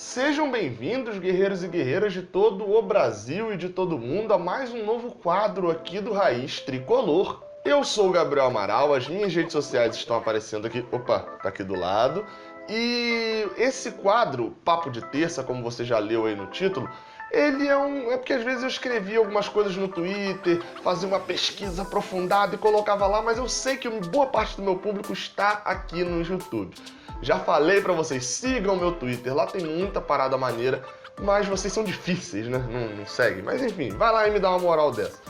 Sejam bem-vindos, guerreiros e guerreiras de todo o Brasil e de todo o mundo, a mais um novo quadro aqui do Raiz Tricolor. Eu sou o Gabriel Amaral, as minhas redes sociais estão aparecendo aqui, tá aqui do lado. E esse quadro, Papo de Terça, como você já leu aí no título, ele é porque às vezes eu escrevia algumas coisas no Twitter, fazia uma pesquisa aprofundada e colocava lá, mas eu sei que boa parte do meu público está aqui no YouTube. Já falei pra vocês, sigam meu Twitter, lá tem muita parada maneira, mas vocês são difíceis, né? Não seguem. Mas enfim, vai lá e me dá uma moral dessa.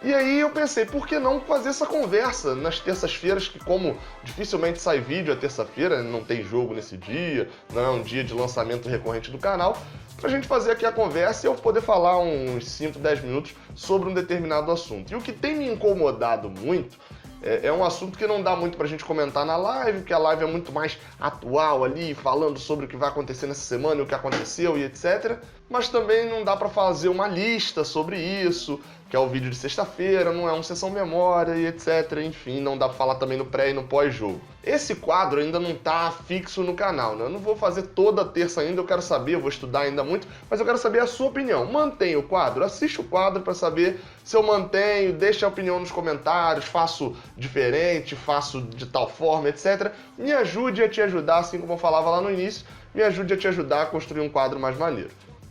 E aí eu pensei, por que não fazer essa conversa nas terças-feiras, que como dificilmente sai vídeo a terça-feira, não tem jogo nesse dia, não é um dia de lançamento recorrente do canal, pra gente fazer aqui a conversa e eu poder falar uns 5, 10 minutos sobre um determinado assunto. E o que tem me incomodado muito é um assunto que não dá muito pra gente comentar na live, porque a live é muito mais atual ali, falando sobre o que vai acontecer nessa semana, o que aconteceu e etc. Mas também não dá pra fazer uma lista sobre isso, que é o vídeo de sexta-feira, não é um sessão memória e etc. Enfim, não dá pra falar também no pré e no pós-jogo. Esse quadro ainda não tá fixo no canal, né? Eu não vou fazer toda terça ainda, eu quero saber, eu vou estudar ainda muito, mas eu quero saber a sua opinião. Mantenha o quadro, assiste o quadro pra saber se eu mantenho, deixa a opinião nos comentários, faço diferente, faço de tal forma, etc. Me ajude a te ajudar, assim como eu falava lá no início, me ajude a te ajudar a construir um quadro mais maneiro.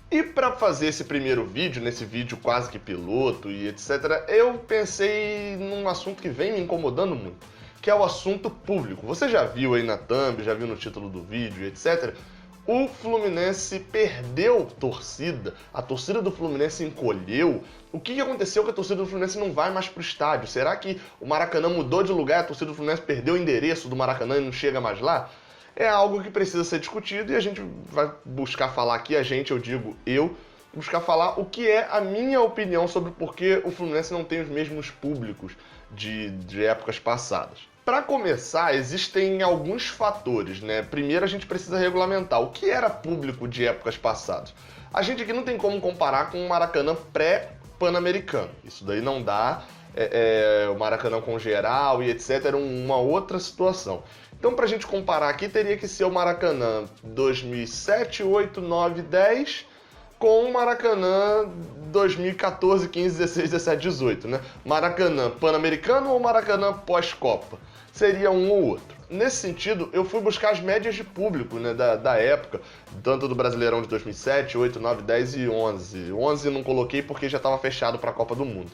E para fazer esse primeiro vídeo, nesse vídeo quase que piloto e etc., eu pensei num assunto que vem me incomodando muito, que é o assunto público. Você já viu aí na thumb, já viu no título do vídeo, etc., o Fluminense perdeu torcida, a torcida do Fluminense encolheu. O que aconteceu que a torcida do Fluminense não vai mais pro estádio? Será que o Maracanã mudou de lugar, a torcida do Fluminense perdeu o endereço do Maracanã e não chega mais lá? É algo que precisa ser discutido e a gente vai buscar falar aqui, eu digo eu, buscar falar o que é a minha opinião sobre por que o Fluminense não tem os mesmos públicos de épocas passadas. Para começar, existem alguns fatores, né? Primeiro a gente precisa regulamentar o que era público de épocas passadas. A gente aqui não tem como comparar com o Maracanã pré-Pan-Americano. Isso daí não dá. O Maracanã com geral e etc. era uma outra situação. Então, pra gente comparar aqui, teria que ser o Maracanã 2007, 8, 9, 10 com o Maracanã 2014, 15, 16, 17, 18, né? Maracanã Pan-Americano ou Maracanã pós-Copa? Seria um ou outro. Nesse sentido, eu fui buscar as médias de público, né, da época, tanto do Brasileirão de 2007, 8, 9, 10 e 11. 11 não coloquei porque já estava fechado para a Copa do Mundo.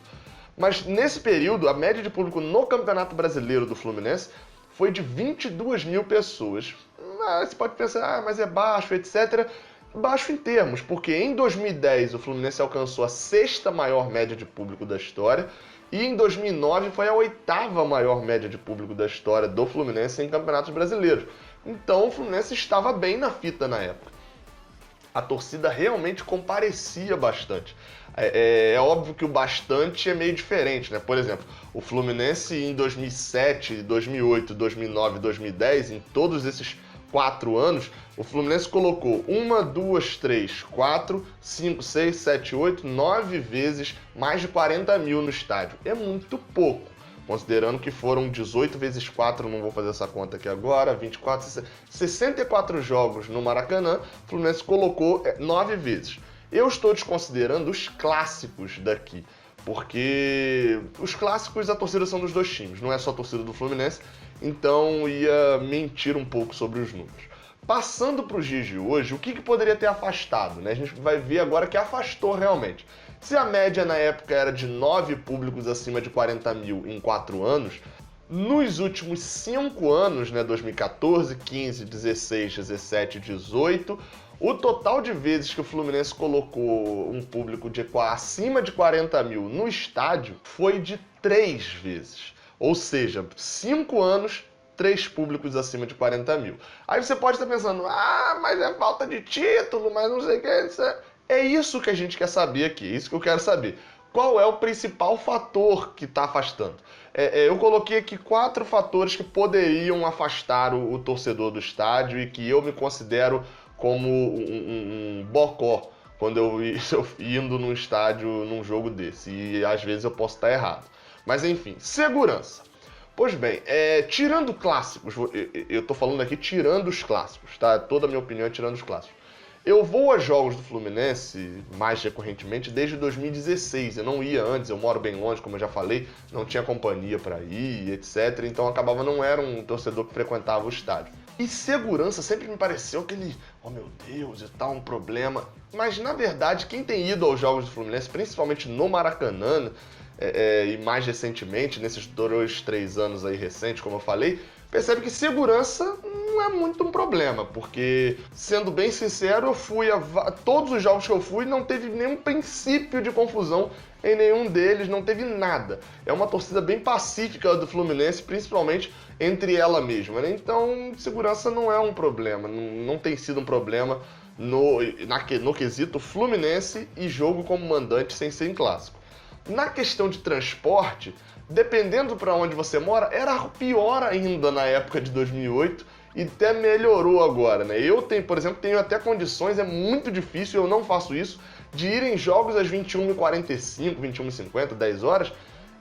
Mas nesse período, a média de público no Campeonato Brasileiro do Fluminense foi de 22 mil pessoas. Você pode pensar, mas é baixo, etc. Baixo em termos, porque em 2010 o Fluminense alcançou a sexta maior média de público da história e em 2009 foi a oitava maior média de público da história do Fluminense em campeonatos brasileiros. Então o Fluminense estava bem na fita na época. A torcida realmente comparecia bastante. É óbvio que o bastante é meio diferente, né? Por exemplo, o Fluminense em 2007, 2008, 2009, 2010, em todos esses 4 anos, o Fluminense colocou 1, 2, 3, 4, 5, 6, 7, 8, 9 vezes mais de 40 mil no estádio. É muito pouco, considerando que foram 18 vezes 4, não vou fazer essa conta aqui agora, 24, 64 jogos no Maracanã, o Fluminense colocou 9 vezes. Eu estou desconsiderando os clássicos daqui, porque os clássicos a torcida são dos dois times, não é só a torcida do Fluminense, então ia mentir um pouco sobre os números. Passando para os dias de hoje, o que poderia ter afastado, né? A gente vai ver agora que afastou realmente. Se a média na época era de 9 públicos acima de 40 mil em 4 anos, nos últimos 5 anos, né, 2014, 15, 16, 17, 18, o total de vezes que o Fluminense colocou um público acima de 40 mil no estádio foi de 3 vezes. Ou seja, 5 anos, 3 públicos acima de 40 mil. Aí você pode estar pensando, mas é falta de título, mas não sei o que. É isso que a gente quer saber aqui, é isso que eu quero saber. Qual é o principal fator que está afastando? Eu coloquei aqui 4 fatores que poderiam afastar o torcedor do estádio e que eu me considero como um bocó quando eu indo num estádio num jogo desse. E às vezes eu posso estar errado. Mas enfim, segurança. Pois bem, tirando clássicos, eu tô falando aqui tirando os clássicos, tá? Toda a minha opinião é tirando os clássicos. Eu vou a jogos do Fluminense mais recorrentemente desde 2016. Eu não ia antes, eu moro bem longe, como eu já falei, não tinha companhia para ir, etc. Então acabava não era um torcedor que frequentava o estádio. E segurança sempre me pareceu aquele, oh meu Deus, e tal, um problema. Mas na verdade, quem tem ido aos jogos do Fluminense, principalmente no Maracanã, e mais recentemente, nesses 2, 3 anos aí recentes, como eu falei, percebe que segurança não é muito um problema, porque, sendo bem sincero, eu fui todos os jogos que eu fui, não teve nenhum princípio de confusão em nenhum deles, não teve nada. É uma torcida bem pacífica do Fluminense, principalmente entre ela mesma, né? Então, segurança não é um problema, não tem sido um problema no quesito Fluminense e jogo como mandante sem ser em clássico. Na questão de transporte, dependendo para onde você mora, era pior ainda na época de 2008 e até melhorou agora, né? Eu tenho, por exemplo, tenho até condições, é muito difícil, eu não faço isso, de ir em jogos às 21h45, 21h50, 10 horas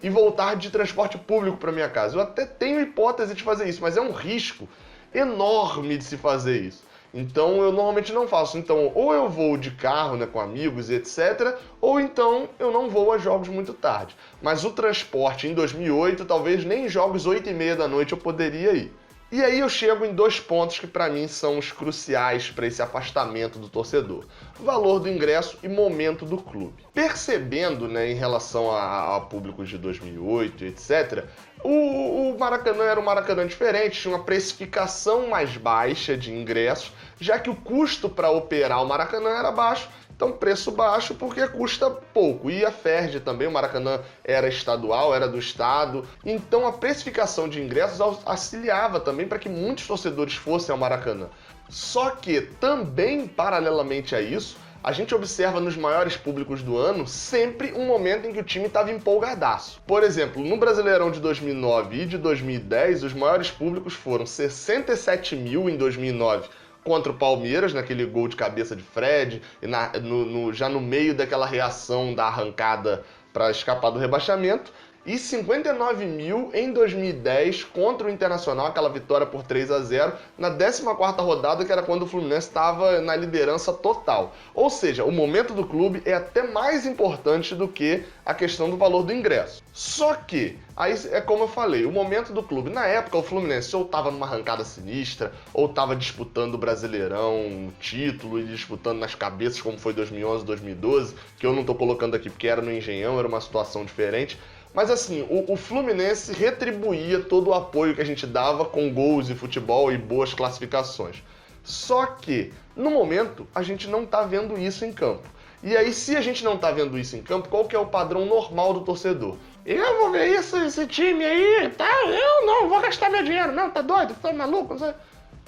e voltar de transporte público para minha casa. Eu até tenho hipótese de fazer isso, mas é um risco enorme de se fazer isso. Então eu normalmente não faço. Então ou eu vou de carro, né, com amigos e etc, ou então eu não vou a jogos muito tarde. Mas o transporte em 2008, talvez nem jogos 8h30 da noite eu poderia ir. E aí eu chego em 2 pontos que para mim são os cruciais para esse afastamento do torcedor. Valor do ingresso e momento do clube. Percebendo, né, em relação a públicos de 2008, etc., o Maracanã era um Maracanã diferente, tinha uma precificação mais baixa de ingressos, já que o custo para operar o Maracanã era baixo. Então, preço baixo porque custa pouco. E a Ferj também, o Maracanã era estadual, era do estado. Então, a precificação de ingressos auxiliava também para que muitos torcedores fossem ao Maracanã. Só que, também, paralelamente a isso, a gente observa nos maiores públicos do ano sempre um momento em que o time estava empolgadaço. Por exemplo, no Brasileirão de 2009 e de 2010, os maiores públicos foram 67 mil em 2009, contra o Palmeiras, naquele gol de cabeça de Fred, e já no meio daquela reação da arrancada para escapar do rebaixamento, e 59 mil em 2010 contra o Internacional, aquela vitória por 3-0, na 14ª rodada, que era quando o Fluminense estava na liderança total. Ou seja, o momento do clube é até mais importante do que a questão do valor do ingresso. Só que, aí é como eu falei, o momento do clube, na época o Fluminense ou estava numa arrancada sinistra, ou estava disputando o Brasileirão, o título, e disputando nas cabeças como foi 2011, 2012, que eu não estou colocando aqui porque era no Engenhão, era uma situação diferente. Mas assim, o Fluminense retribuía todo o apoio que a gente dava com gols e futebol e boas classificações. Só que, no momento, a gente não está vendo isso em campo. E aí, se a gente não está vendo isso em campo, qual que é o padrão normal do torcedor? Eu vou ver esse time aí, tá? Eu não vou gastar meu dinheiro. Não, tá doido? Tá maluco? Não sei.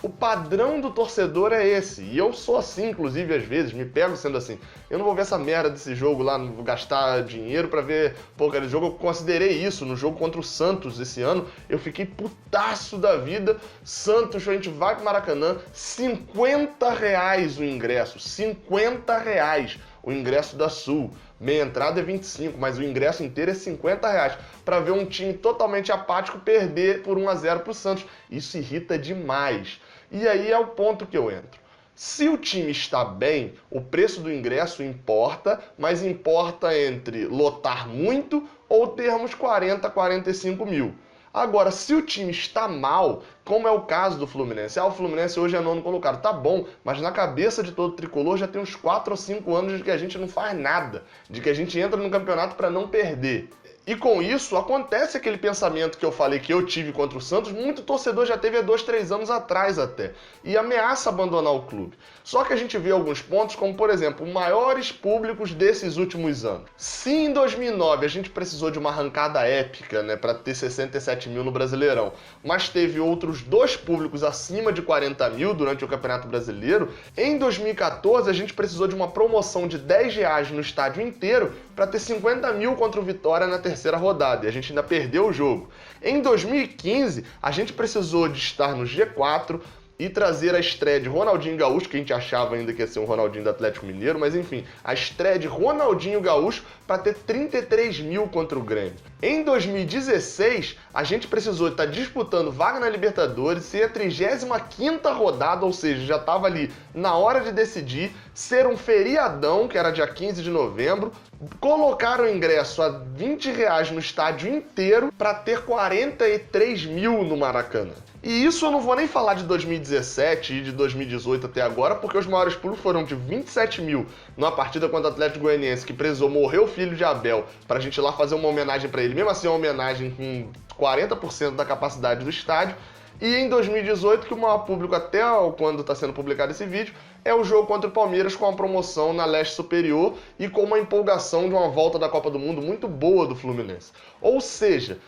O padrão do torcedor é esse. E eu sou assim, inclusive, às vezes, me pego sendo assim. Eu não vou ver essa merda desse jogo lá, não vou gastar dinheiro pra ver... Pô, cara, jogo, eu considerei isso no jogo contra o Santos esse ano. Eu fiquei putaço da vida. Santos, a gente vai pro Maracanã, R$50 o ingresso. R$50 o ingresso da Sul. Meia entrada é 25, mas o ingresso inteiro é R$50 para ver um time totalmente apático perder por 1-0 pro Santos. Isso irrita demais. E aí é o ponto que eu entro. Se o time está bem, o preço do ingresso importa, mas importa entre lotar muito ou termos 40, 45 mil. Agora, se o time está mal, como é o caso do Fluminense, o Fluminense hoje é 9º colocado, tá bom, mas na cabeça de todo tricolor já tem uns 4 ou 5 anos de que a gente não faz nada, de que a gente entra no campeonato para não perder. E com isso, acontece aquele pensamento que eu falei que eu tive contra o Santos, muito torcedor já teve há 2, 3 anos atrás até, e ameaça abandonar o clube. Só que a gente vê alguns pontos, como por exemplo, maiores públicos desses últimos anos. Se em 2009 a gente precisou de uma arrancada épica, né, para ter 67 mil no Brasileirão, mas teve outros 2 públicos acima de 40 mil durante o Campeonato Brasileiro, em 2014 a gente precisou de uma promoção de R$10 no estádio inteiro para ter 50 mil contra o Vitória na terceira rodada, e a gente ainda perdeu o jogo. Em 2015, a gente precisou de estar no G4 e trazer a estreia de Ronaldinho Gaúcho, que a gente achava ainda que ia ser um Ronaldinho do Atlético Mineiro, mas enfim, a estreia de Ronaldinho Gaúcho para ter 33 mil contra o Grêmio. Em 2016, a gente precisou estar disputando vaga na Libertadores, ser a 35ª rodada, ou seja, já estava ali na hora de decidir, ser um feriadão, que era dia 15 de novembro, colocaram o ingresso a R$20 no estádio inteiro para ter 43 mil no Maracanã. E isso eu não vou nem falar de 2017 e de 2018 até agora, porque os maiores públicos foram de 27 mil numa partida contra o Atlético Goianiense, que precisou morrer o filho de Abel pra gente ir lá fazer uma homenagem pra ele, mesmo assim uma homenagem com 40% da capacidade do estádio. E em 2018, que o maior público até quando está sendo publicado esse vídeo, é o jogo contra o Palmeiras com a promoção na Leste Superior e com uma empolgação de uma volta da Copa do Mundo muito boa do Fluminense. Ou seja,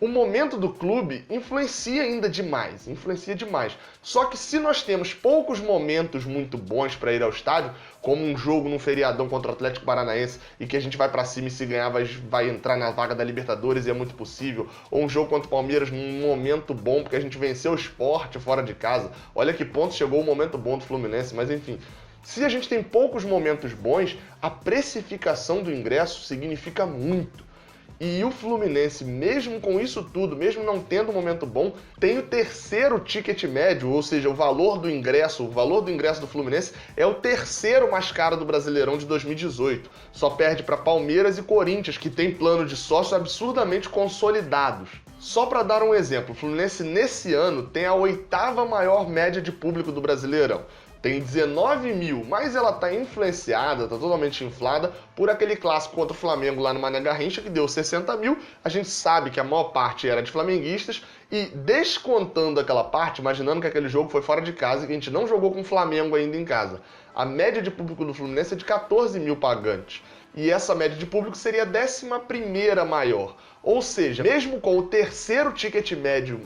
o momento do clube influencia ainda demais, Só que se nós temos poucos momentos muito bons para ir ao estádio, como um jogo num feriadão contra o Atlético Paranaense e que a gente vai para cima e se ganhar vai entrar na vaga da Libertadores e é muito possível, ou um jogo contra o Palmeiras num momento bom porque a gente venceu o Sport fora de casa, olha que ponto chegou o momento bom do Fluminense, mas enfim. Se a gente tem poucos momentos bons, a precificação do ingresso significa muito. E o Fluminense, mesmo com isso tudo, mesmo não tendo um momento bom, tem o terceiro ticket médio, ou seja, o valor do ingresso do Fluminense é o terceiro mais caro do Brasileirão de 2018. Só perde para Palmeiras e Corinthians, que tem plano de sócio absurdamente consolidados. Só para dar um exemplo, o Fluminense nesse ano tem a 8ª maior média de público do Brasileirão. Tem 19 mil, mas ela tá influenciada, tá totalmente inflada por aquele clássico contra o Flamengo lá no Mané Garrincha, que deu 60 mil. A gente sabe que a maior parte era de flamenguistas e descontando aquela parte, imaginando que aquele jogo foi fora de casa e que a gente não jogou com o Flamengo ainda em casa, a média de público do Fluminense é de 14 mil pagantes. E essa média de público seria a 11ª maior. Ou seja, mesmo com o terceiro ticket médio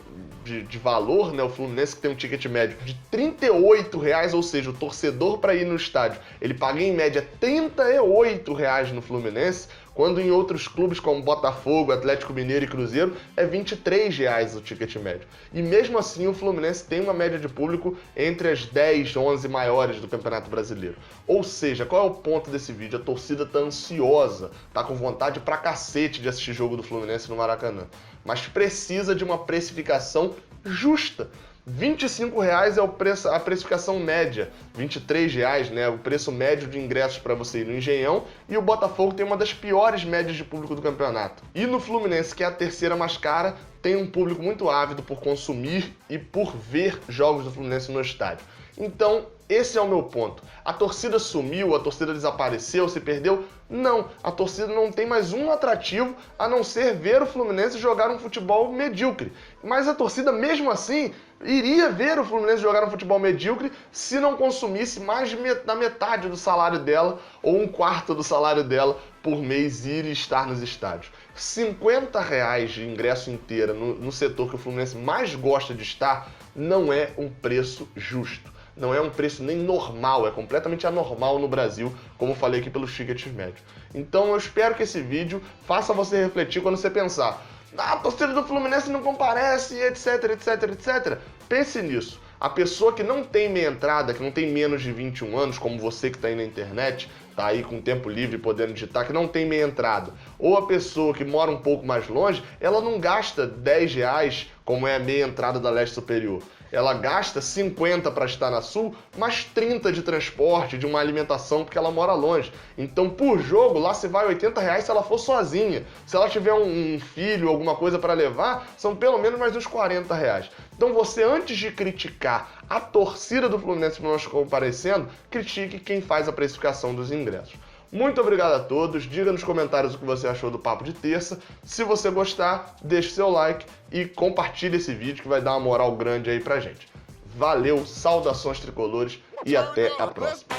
de valor, né, o Fluminense que tem um ticket médio de R$38, ou seja, o torcedor para ir no estádio, ele paga em média R$38 no Fluminense, quando em outros clubes como Botafogo, Atlético Mineiro e Cruzeiro é R$23 o ticket médio. E mesmo assim o Fluminense tem uma média de público entre as 10, 11 maiores do Campeonato Brasileiro. Ou seja, qual é o ponto desse vídeo? A torcida tá ansiosa, tá com vontade pra cacete de assistir jogo do Fluminense no Maracanã, mas precisa de uma precificação justa. R$25 é o preço, a precificação média, R$23, né, o preço médio de ingressos para você ir no Engenhão, e o Botafogo tem uma das piores médias de público do campeonato. E no Fluminense, que é a terceira mais cara, tem um público muito ávido por consumir e por ver jogos do Fluminense no estádio. Então, esse é o meu ponto. A torcida sumiu, a torcida desapareceu, se perdeu? Não, a torcida não tem mais um atrativo a não ser ver o Fluminense jogar um futebol medíocre. Mas a torcida, mesmo assim, iria ver o Fluminense jogar um futebol medíocre se não consumisse mais da metade do salário dela ou 1/4 do salário dela por mês ir e estar nos estádios. R$50 de ingresso inteiro no setor que o Fluminense mais gosta de estar não é um preço justo. Não é um preço nem normal, é completamente anormal no Brasil, como eu falei aqui pelos tickets médios. Então eu espero que esse vídeo faça você refletir quando você pensar: a torcida do Fluminense não comparece, etc, etc, etc. Pense nisso. A pessoa que não tem meia entrada, que não tem menos de 21 anos, como você que está aí na internet, tá aí com tempo livre podendo digitar, que não tem meia entrada, ou a pessoa que mora um pouco mais longe, ela não gasta R$10 como é a meia entrada da Leste Superior. Ela gasta 50 para estar na Sul, mais 30 de transporte, de uma alimentação, porque ela mora longe. Então, por jogo, lá se vai R$80 se ela for sozinha. Se ela tiver um filho, alguma coisa para levar, são pelo menos mais uns R$40. Então, você, antes de criticar a torcida do Fluminense não comparecendo, critique quem faz a precificação dos ingressos. Muito obrigado a todos, diga nos comentários o que você achou do Papo de Terça. Se você gostar, deixe seu like e compartilhe esse vídeo que vai dar uma moral grande aí pra gente. Valeu, saudações tricolores e até a próxima.